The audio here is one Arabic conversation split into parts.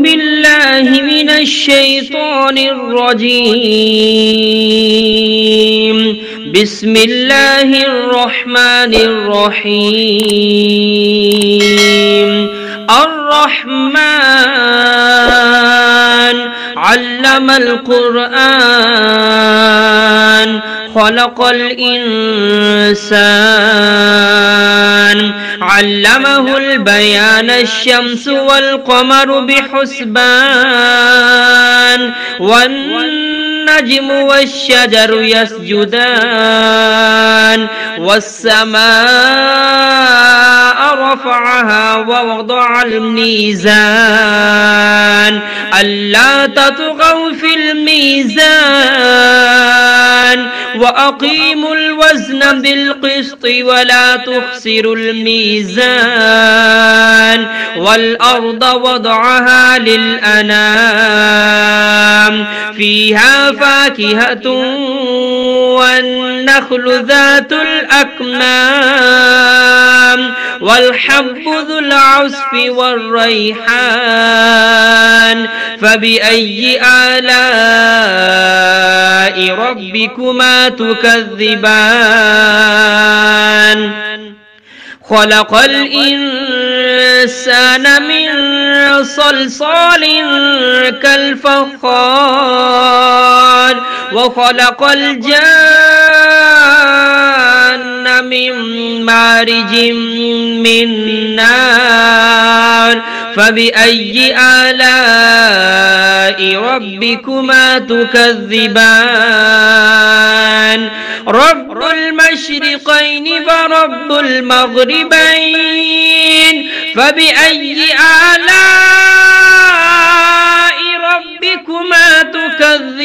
بالله من الشيطان الرجيم. بسم الله الرحمن الرحيم. الرحمن علم القرآن خلق الإنسان علمه البيان الشمس والقمر بحسبان والنجم والشجر يسجدان والسماء رفعها ووضع الميزان ألا تطغوا في الميزان وأقيموا الوزن بالقسط ولا تخسروا الميزان والأرض وضعها للأنام فيها فاكهة والنخل ذات الأكمام والحب ذو العصف والريحان فبأي آلاء ربكما تكذبان خلق الإنسان من صلصال كالفخار وخلق الجان من مارج من نار فبأي آلاء ربكما تكذبان رب المشرقين ورب المغربين فبأي آلاء ربكما تكذبان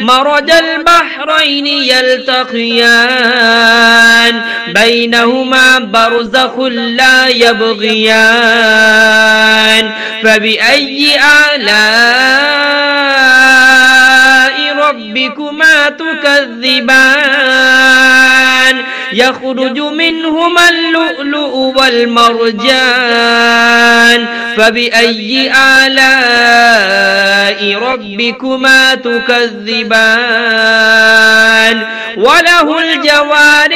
مرج البحرين يلتقيان بينهما برزخ لا يبغيان فبأي آلاء ربكما تكذبان يخرج منهما اللؤلؤ والمرجان فبأي آلاء ربكما تكذبان وله الجوار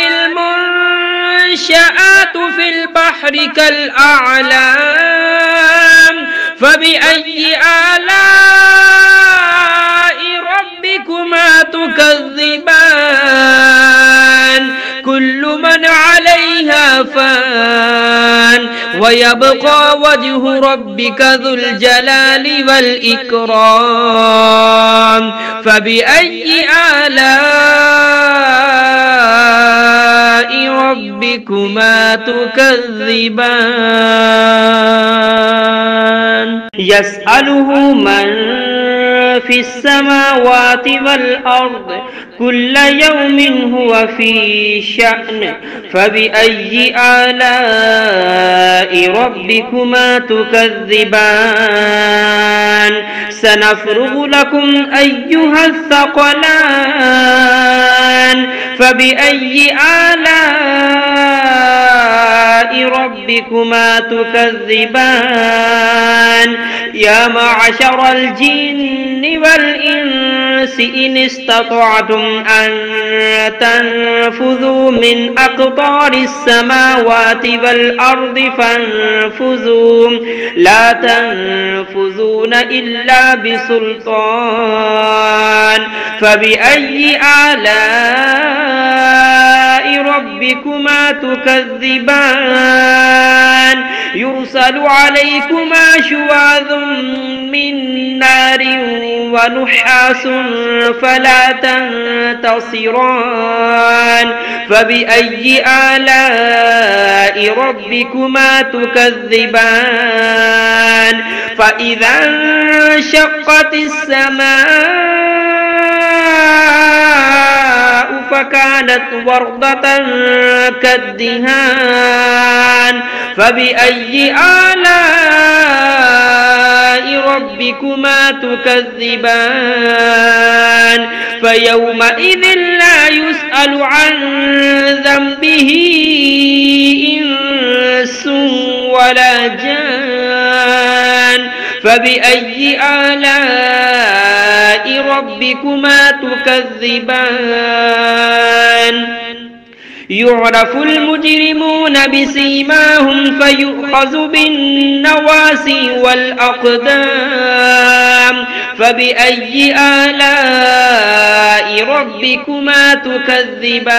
المنشآت في البحر كالأعلام فبأي آلاء ربكما تكذبان كل من عليها فان ويبقى وجه ربك ذو الجلال والإكرام فبأي آلاء ربكما تكذبان يسأله من في السماوات والأرض كل يوم هو في شأن فبأي آلاء ربكما تكذبان سنفرغ لكم أيها الثقلان فبأي آلاء ربكما تكذبان يا معشر الجن والإنس إن استطعتم أن تنفذوا من أقطار السماوات والأرض فانفذوا لا تنفذون إلا بسلطان فبأي آلاء ربكما تكذبان يرسل عليكما شواظ من نار ونحاس فلا تنتصران فبأي آلاء ربكما تكذبان فإذا انشقت السماء فكانت وردة كالدهان فبأي آلاء ربكما تكذبان فيومئذ لا يسأل عن ذنبه إنس ولا جان فبأي آلاء ربكما تكذبان يعرف المجرمون بسيماهم فيؤخذ بالنواسي والأقدام فبأي آلاء ربكما تكذبان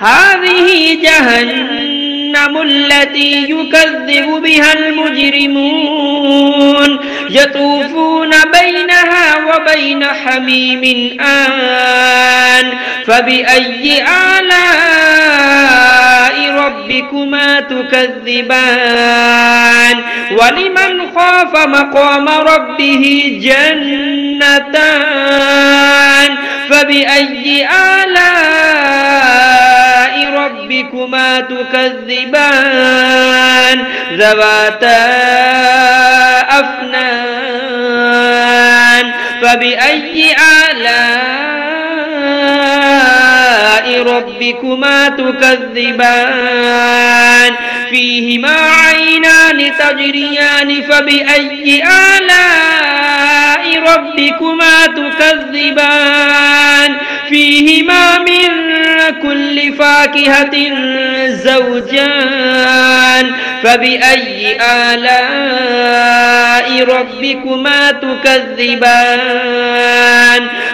هذه جهنم التي يكذب بها المجرمون يطوفون بينها وبين حميم آن فبأي آلاء ربكما تكذبان ولمن خاف مقام ربه جنتان فبأي آلاء ربكما تكذبان ذواتا أفنان فبأي آلاء ربكما تكذبان فيهما عينان تجريان فبأي آلاء ربكما تكذبان فيهما من كل فاكهة زوجان فبأي آلاء ربكما تكذبان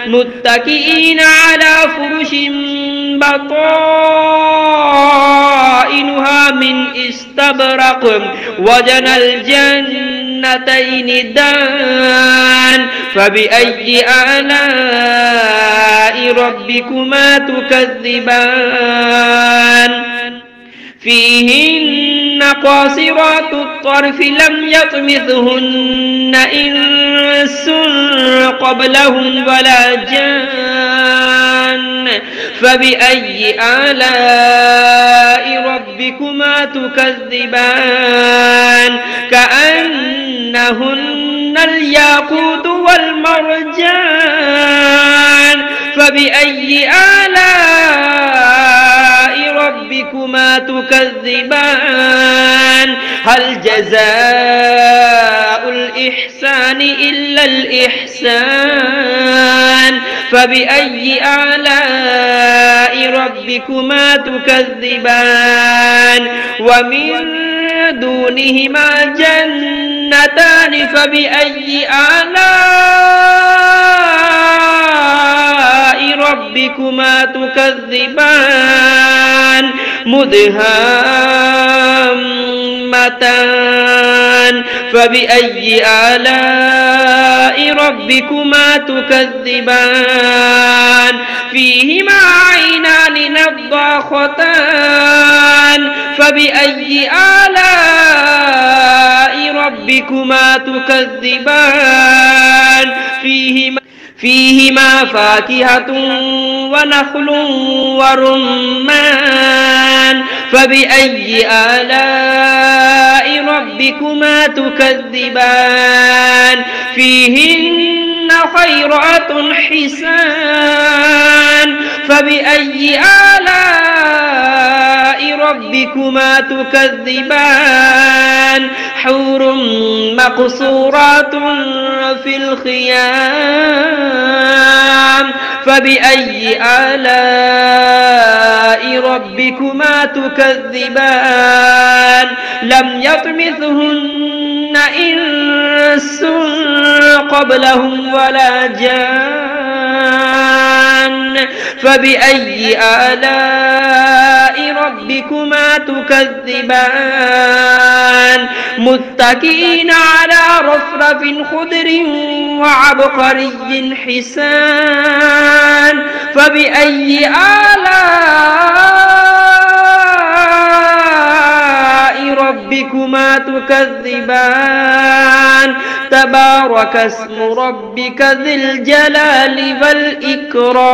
متكئين على فرش بطائنها من استبرق وجنى الجنتين دان فبأي آلاء ربكما تكذبان فيهن قاصرات الطرف لم يطمثهن إنس قبلهم ولا جان فبأي آلاء ربكما تكذبان كأنهن الياقوت والمرجان فبأي آلاء ربكما تكذبان هل جزاء الإحسان إلا الإحسان فبأي آلاء ربكما تكذبان ومن دونهما جنتان فبأي آلاء ربكما تكذبان مدهامتان فبأي آلاء ربكما تكذبان فيهما عينان نضاختان فبأي آلاء ربكما تكذبان فيهما فاكهة ونخل ورمان فبأي آلاء ربكما تكذبان فيهن خيرات حسان فبأي آلاء ربكما تكذبان حور مقصورات في الخيام فبأي آلاء ربكما تكذبان لم يطمثهن إنس قبلهم ولا جان فبأي آلاء ربكما تكذبان متكئين على رفرف خضر وعبقري حسان فبأي آلاء ربكما تكذبان تبارك اسم ربك ذي الجلال والإكرام